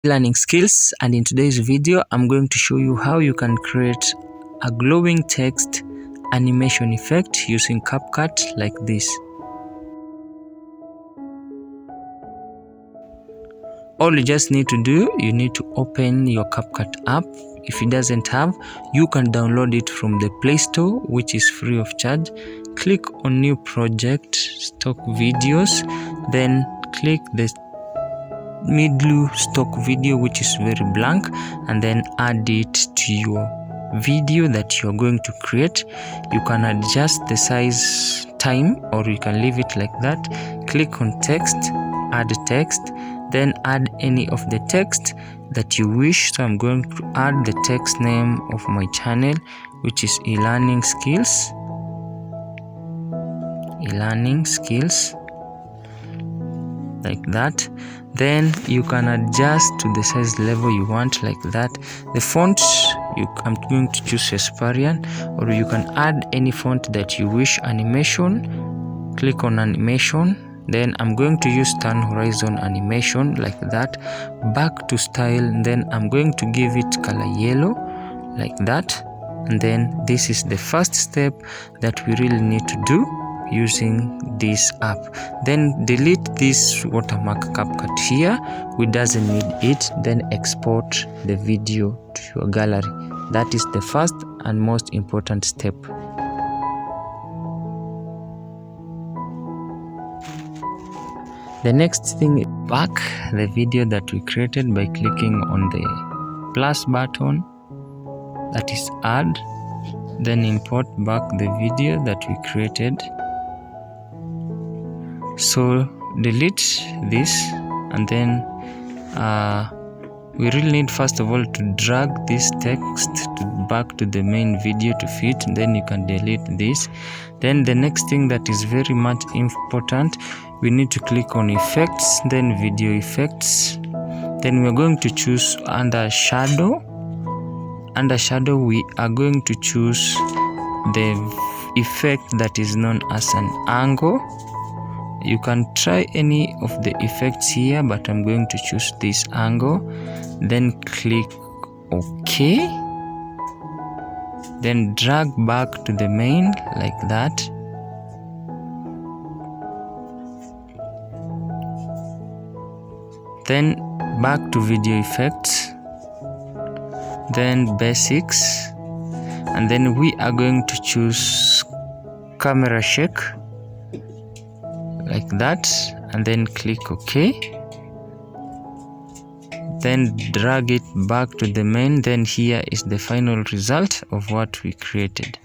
Learning skills, and in today's video I'm going to show you how you can create a glowing text animation effect using CapCut like this. All you just need to do, you need to open your CapCut app. If it doesn't have, you can download it from the Play Store, which is free of charge. Click on new project, stock videos, then click the middle stock video, which is very blank, and then add it to your video that you're going to create. You can adjust the size, time, or you can leave it like that. Click on text, add text, then add any of the text that you wish. So I'm going to add the text name of my channel, which is e-learning skills, like that. Then you can adjust to the size level you want, like that. The font, I'm going to choose Hesperian, or you can add any font that you wish. Animation, click on animation, then I'm going to use turn horizon animation, like that. Back to style, then I'm going to give it color yellow, like that. And then this is the first step that we really need to do using this app. Then delete this watermark CapCut here, we doesn't need it. Then export the video to your gallery. That is the first and most important step. The next thing is back the video that we created by clicking on the plus button, that is add, then import back the video that we created. So delete this, and then we really need first of all to drag this text back to the main video to fit. Then you can delete this. Then the next thing that is very much important, we need to click on effects, then video effects. Then we're going to choose under shadow. Under shadow we are going to choose the effect that is known as an angle. You can try any of the effects here, but I'm going to choose this angle. Then click OK. Then drag back to the main, like that. Then back to video effects, then basics, and then we are going to choose camera shake, like that, and then click OK. Then drag it back to the main. Then here is the final result of what we created.